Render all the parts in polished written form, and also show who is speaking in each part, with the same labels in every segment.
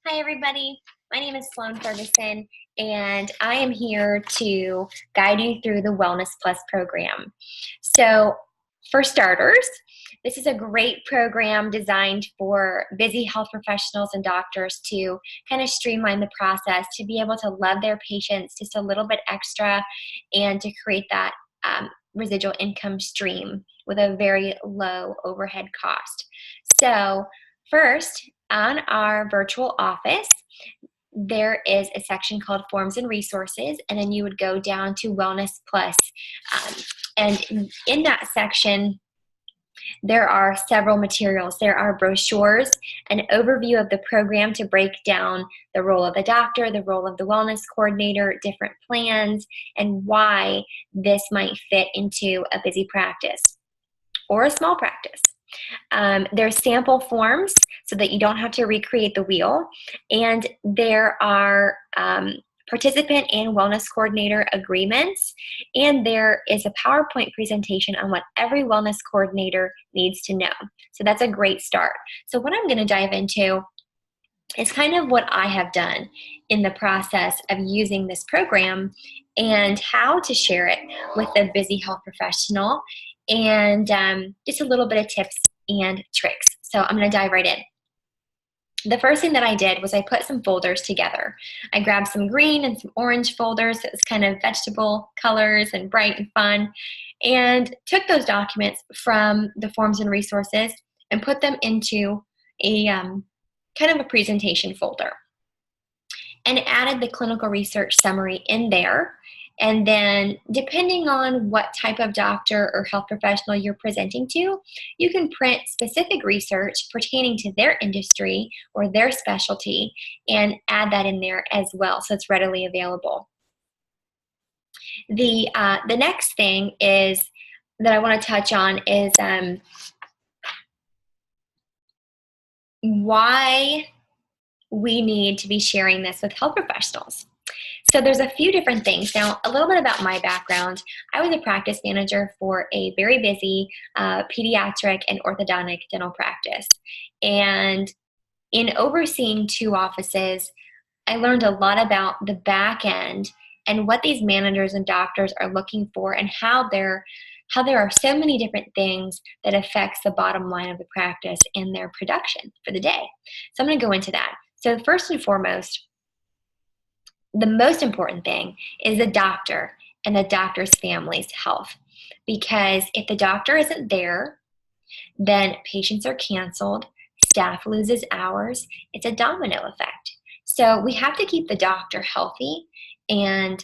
Speaker 1: Hi, everybody. My name is Sloan Ferguson, and I am here to guide you through the Wellness Plus program. So, for starters, this is a great program designed for busy health professionals and doctors to kind of streamline the process, to be able to love their patients just a little bit extra, and to create that residual income stream with a very low overhead cost. So, first, on our virtual office, there is a section called Forms and Resources, and then you would go down to Wellness Plus. And in that section, there are several materials. There are brochures, an overview of the program to break down the role of the doctor, the role of the wellness coordinator, different plans, and why this might fit into a busy practice or a small practice. There's sample forms so that you don't have to recreate the wheel, and there are participant and wellness coordinator agreements, and there is a PowerPoint presentation on what every wellness coordinator needs to know. So that's a great start. So what I'm going to dive into is kind of what I have done in the process of using this program and how to share it with a busy health professional, and just a little bit of tips and tricks. So I'm going to dive right in. The first thing that I did was I put some folders together. I grabbed some green and some orange folders. It was kind of vegetable colors and bright and fun, and took those documents from the Forms and Resources and put them into a kind of a presentation folder, and added the clinical research summary in there. And then depending on what type of doctor or health professional you're presenting to, you can print specific research pertaining to their industry or their specialty and add that in there as well, so it's readily available. The next thing is that I want to touch on is why we need to be sharing this with health professionals. So there's a few different things. Now, a little bit about my background. I was a practice manager for a very busy pediatric and orthodontic dental practice. And in overseeing two offices, I learned a lot about the back end and what these managers and doctors are looking for, and how there are so many different things that affects the bottom line of the practice and their production for the day. So I'm going to go into that. So first and foremost, the most important thing is the doctor and the doctor's family's health. Because if the doctor isn't there, then patients are canceled, staff loses hours, it's a domino effect. So we have to keep the doctor healthy and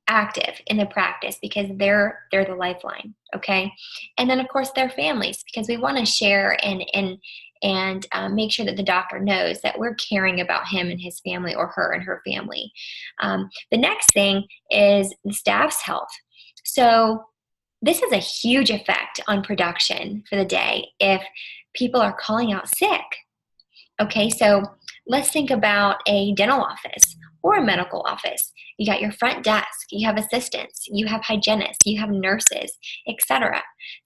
Speaker 1: active in the practice, because they're the lifeline, okay? And then of course their families, because we want to share and make sure that the doctor knows that we're caring about him and his family, or her and her family. The next thing is the staff's health. So this has a huge effect on production for the day if people are calling out sick. Okay, so let's think about a dental office or a medical office. You got your front desk, you have assistants, you have hygienists, you have nurses, etc.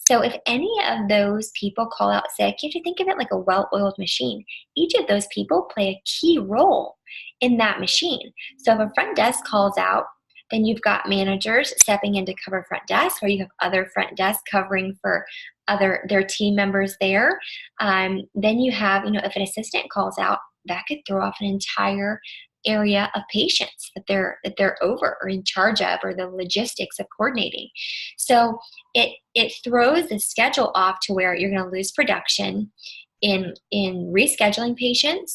Speaker 1: So if any of those people call out sick, you have to think of it like a well-oiled machine. Each of those people play a key role in that machine. So if a front desk calls out, then you've got managers stepping in to cover front desk, or you have other front desk covering for their team members there. Then you have, if an assistant calls out, that could throw off an entire area of patients that they're over or in charge of, or the logistics of coordinating. So it throws the schedule off to where you're going to lose production in rescheduling patients,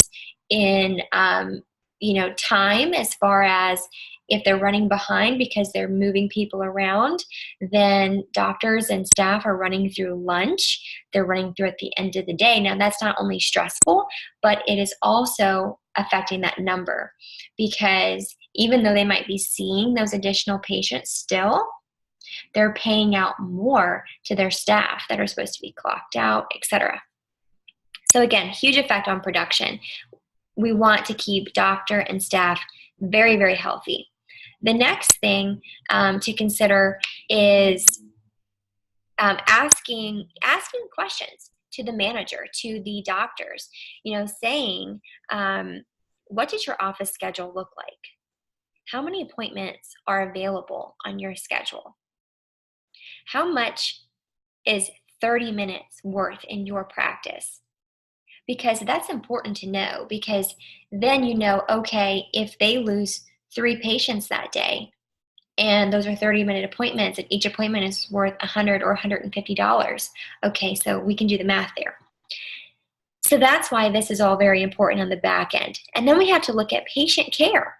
Speaker 1: in time, as far as if they're running behind because they're moving people around, then doctors and staff are running through lunch. They're running through at the end of the day. Now, that's not only stressful, but it is also affecting that number, because even though they might be seeing those additional patients still, they're paying out more to their staff that are supposed to be clocked out, etc. So again, huge effect on production. We want to keep doctor and staff very, very healthy. The next thing to consider is asking questions to the manager, to the doctors, saying, what does your office schedule look like? How many appointments are available on your schedule? How much is 30 minutes worth in your practice? Because that's important to know, because then you know, okay, if they lose 3 patients that day, and those are 30-minute appointments, and each appointment is worth $100 or $150. Okay, so we can do the math there. So that's why this is all very important on the back end. And then we have to look at patient care.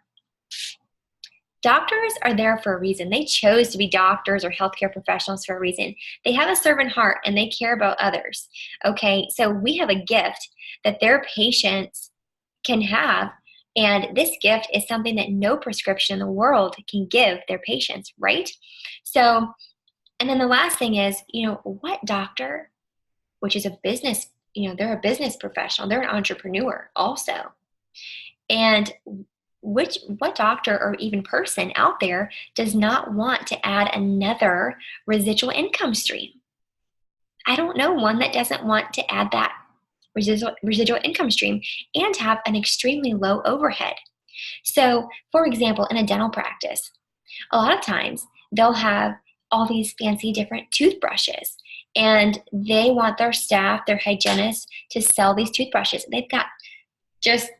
Speaker 1: Doctors are there for a reason. They chose to be doctors or healthcare professionals for a reason. They have a servant heart and they care about others. Okay, so we have a gift that their patients can have. And this gift is something that no prescription in the world can give their patients, right? So, and then the last thing is, what doctor, which is a business, they're a business professional, they're an entrepreneur also. And what doctor or even person out there does not want to add another residual income stream? I don't know one that doesn't want to add that residual income stream and have an extremely low overhead. So, for example, in a dental practice, a lot of times they'll have all these fancy different toothbrushes, and they want their staff, their hygienists, to sell these toothbrushes. They've got just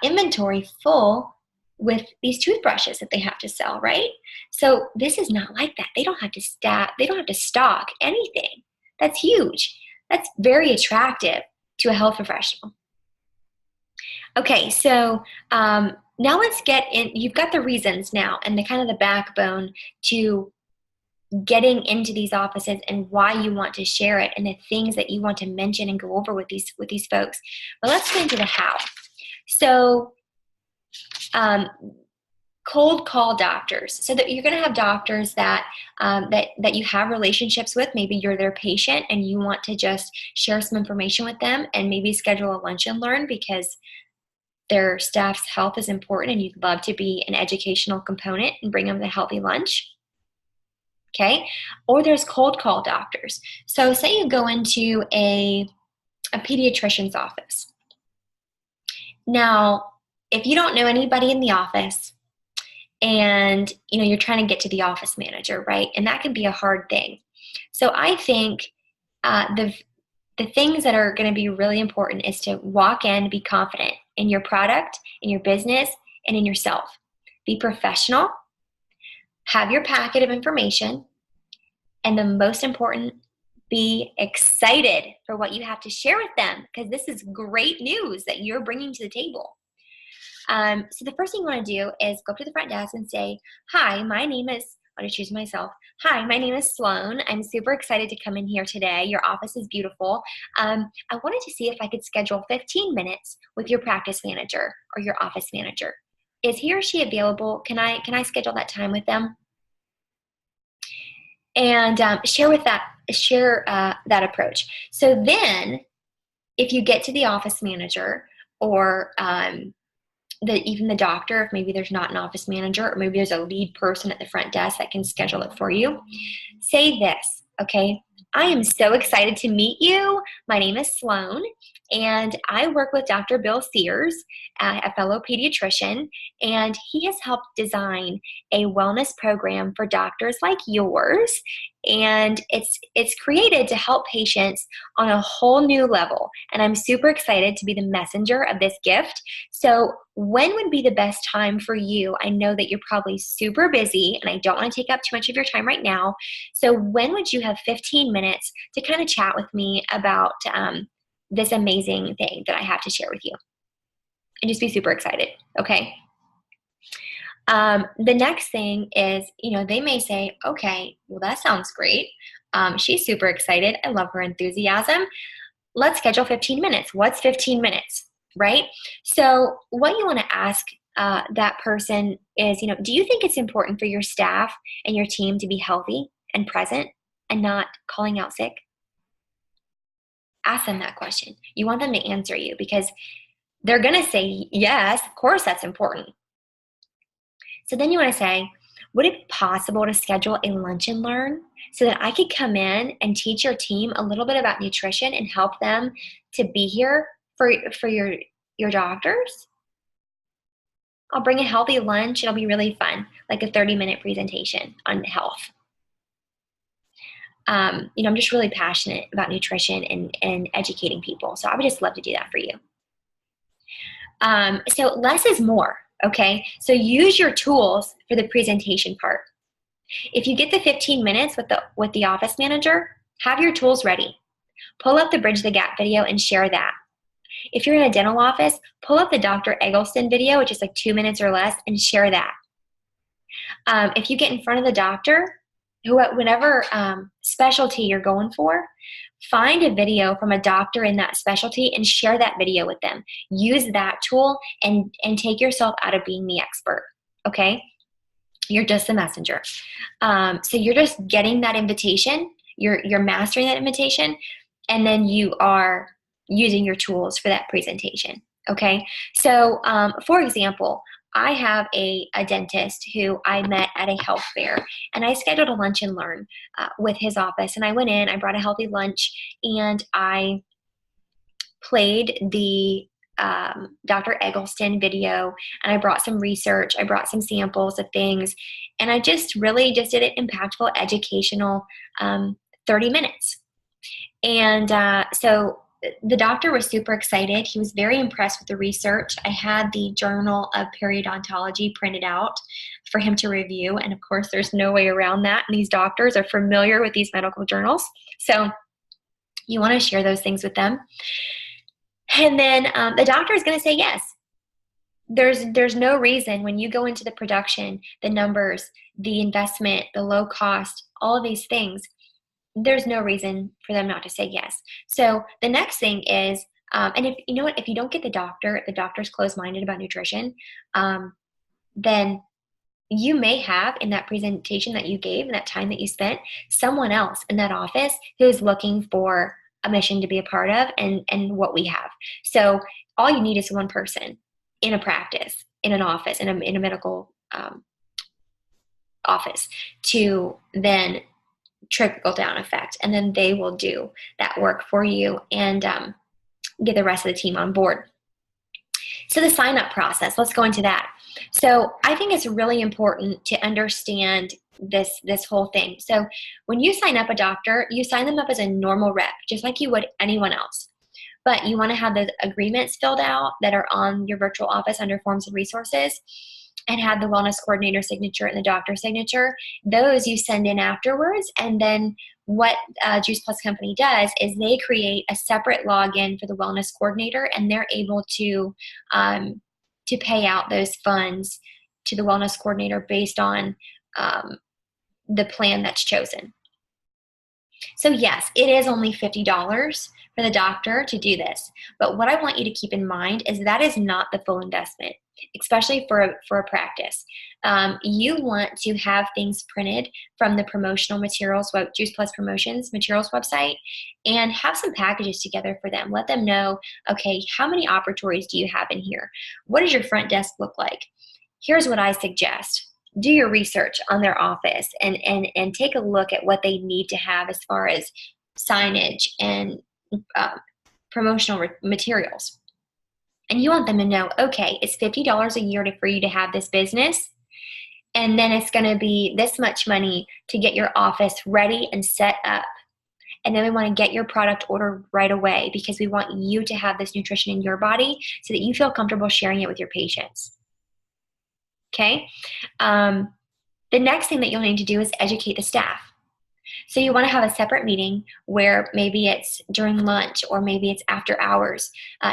Speaker 1: inventory full with these toothbrushes that they have to sell, right? So this is not like that. They don't have to stock anything. That's huge. That's very attractive to a health professional. Okay, so now let's get in. You've got the reasons now and the kind of the backbone to getting into these offices and why you want to share it and the things that you want to mention and go over with these folks. But let's get into the how. So cold call doctors, so that you're going to have doctors that that you have relationships with. Maybe you're their patient and you want to just share some information with them and maybe schedule a lunch and learn because their staff's health is important and you'd love to be an educational component and bring them the healthy lunch. Okay, or there's cold call doctors. So say you go into a pediatrician's office. Now, if you don't know anybody in the office and you're trying to get to the office manager, right? And that can be a hard thing. So I think the things that are going to be really important is to walk in, be confident in your product, in your business, and in yourself. Be professional, have your packet of information, and the most important, be excited for what you have to share with them, because this is great news that you're bringing to the table. So the first thing you want to do is go up to the front desk and say, hi, my name is, I'll just choose myself. Hi, my name is Sloan. I'm super excited to come in here today. Your office is beautiful. I wanted to see if I could schedule 15 minutes with your practice manager or your office manager. Is he or she available? Can I schedule that time with them? And share that approach. So then if you get to the office manager or even the doctor, if maybe there's not an office manager or maybe there's a lead person at the front desk that can schedule it for you, say this, okay? I am so excited to meet you. My name is Sloan, and I work with Dr. Bill Sears, a fellow pediatrician, and he has helped design a wellness program for doctors like yours, and it's created to help patients on a whole new level, and I'm super excited to be the messenger of this gift. So when would be the best time for you? I know that you're probably super busy, and I don't want to take up too much of your time right now, so when would you have 15 minutes to kind of chat with me about this amazing thing that I have to share with you? And just be super excited, okay? The next thing is, they may say, okay, well, that sounds great. She's super excited. I love her enthusiasm. Let's schedule 15 minutes. What's 15 minutes, right? So what you want to ask that person is, do you think it's important for your staff and your team to be healthy and present and not calling out sick? Ask them that question. You want them to answer you because they're going to say, yes, of course that's important. So then you want to say, would it be possible to schedule a lunch and learn so that I could come in and teach your team a little bit about nutrition and help them to be here for your doctors? I'll bring a healthy lunch. It'll be really fun, like a 30-minute presentation on health. I'm just really passionate about nutrition and educating people. So I would just love to do that for you. So less is more, okay? So use your tools for the presentation part. If you get the 15 minutes with the office manager, have your tools ready. Pull up the Bridge the Gap video and share that. If you're in a dental office, pull up the Dr. Eggleston video, which is like 2 minutes or less, and share that. If you get in front of the doctor, whatever specialty you're going for, find a video from a doctor in that specialty and share that video with them. Use that tool and take yourself out of being the expert, okay? You're just the messenger. So you're just getting that invitation, you're mastering that invitation, and then you are using your tools for that presentation, okay? So for example, I have a dentist who I met at a health fair, and I scheduled a lunch and learn with his office. And I went in, I brought a healthy lunch, and I played the Dr. Eggleston video, and I brought some research, I brought some samples of things, and I just really just did an impactful, educational 30 minutes. And so the doctor was super excited. He was very impressed with the research. I had the Journal of Periodontology printed out for him to review. And of course, there's no way around that. And these doctors are familiar with these medical journals. So you want to share those things with them. And then the doctor is going to say yes. There's no reason when you go into the production, the numbers, the investment, the low cost, all of these things, there's no reason for them not to say yes. So the next thing is, and if you know what, if you don't get the doctor's closed-minded about nutrition, then you may have in that presentation that you gave and that time that you spent, someone else in that office who's looking for a mission to be a part of and what we have. So all you need is one person in a practice, in an office, in a medical office to then trickle down effect, and then they will do that work for you and get the rest of the team on board. So the sign-up process, let's go into that. So I think it's really important to understand this whole thing. So when you sign up a doctor, you sign them up as a normal rep, just like you would anyone else. But you want to have those agreements filled out that are on your virtual office under Forms and Resources, and have the wellness coordinator signature and the doctor's signature. Those you send in afterwards. And then what Juice Plus Company does is they create a separate login for the wellness coordinator, and they're able to pay out those funds to the wellness coordinator based on the plan that's chosen. So yes, it is only $50 for the doctor to do this. But what I want you to keep in mind is that is not the full investment, especially for a practice. You want to have things printed from the promotional materials, Juice Plus Promotions materials website, and have some packages together for them. Let them know, okay, how many operatories do you have in here? What does your front desk look like? Here's what I suggest. Do your research on their office and take a look at what they need to have as far as signage and promotional materials. And you want them to know, okay, it's $50 a year for you to have this business, and then it's going to be this much money to get your office ready and set up. And then we want to get your product ordered right away because we want you to have this nutrition in your body so that you feel comfortable sharing it with your patients. Okay? The next thing that you'll need to do is educate the staff. So you want to have a separate meeting where maybe it's during lunch or maybe it's after hours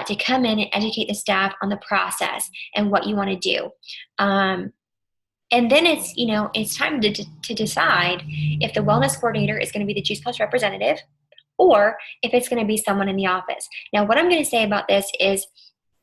Speaker 1: to come in and educate the staff on the process and what you want to do. And then it's time to decide if the wellness coordinator is going to be the Juice Plus representative or if it's going to be someone in the office. Now, what I'm going to say about this is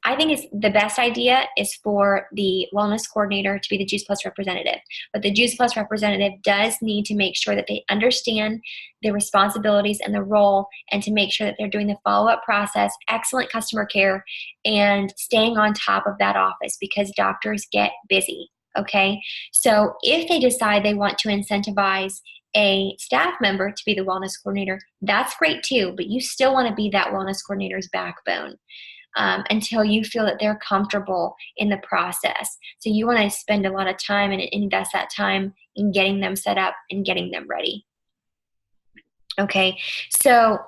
Speaker 1: I think the best idea is for the wellness coordinator to be the Juice Plus representative. But the Juice Plus representative does need to make sure that they understand the responsibilities and the role, and to make sure that they're doing the follow-up process, excellent customer care, and staying on top of that office because doctors get busy, okay? So if they decide they want to incentivize a staff member to be the wellness coordinator, that's great too, but you still want to be that wellness coordinator's backbone. until you feel that they're comfortable in the process. So you want to spend a lot of time and invest that time in getting them set up and getting them ready. Okay, so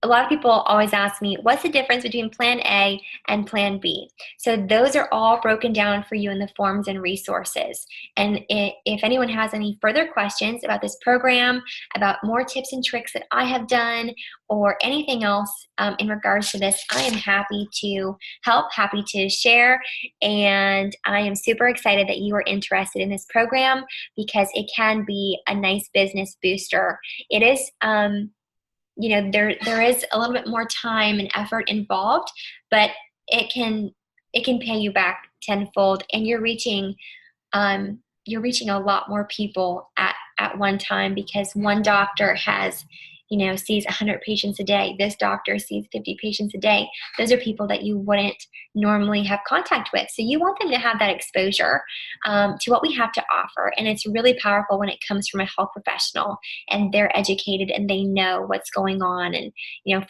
Speaker 1: a lot of people always ask me, what's the difference between Plan A and Plan B? So those are all broken down for you in the forms and resources. And if anyone has any further questions about this program, about more tips and tricks that I have done, or anything else in regards to this, I am happy to help, happy to share. And I am super excited that you are interested in this program, because it can be a nice business booster. It is, there is a little bit more time and effort involved, but it can pay you back tenfold, and you're reaching a lot more people at one time, because one doctor sees 100 patients a day. This doctor sees 50 patients a day. Those are people that you wouldn't normally have contact with. So you want them to have that exposure to what we have to offer. And it's really powerful when it comes from a health professional and they're educated and they know what's going on. And,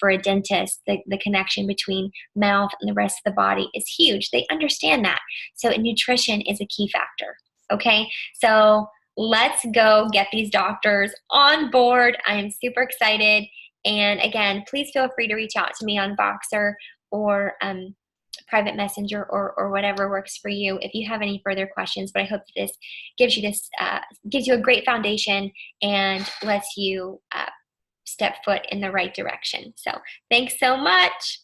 Speaker 1: for a dentist, the connection between mouth and the rest of the body is huge. They understand that. So nutrition is a key factor. Okay. So let's go get these doctors on board. I am super excited. And again, please feel free to reach out to me on Voxer or private messenger or whatever works for you if you have any further questions. But I hope that this gives you a great foundation and lets you step foot in the right direction. So thanks so much.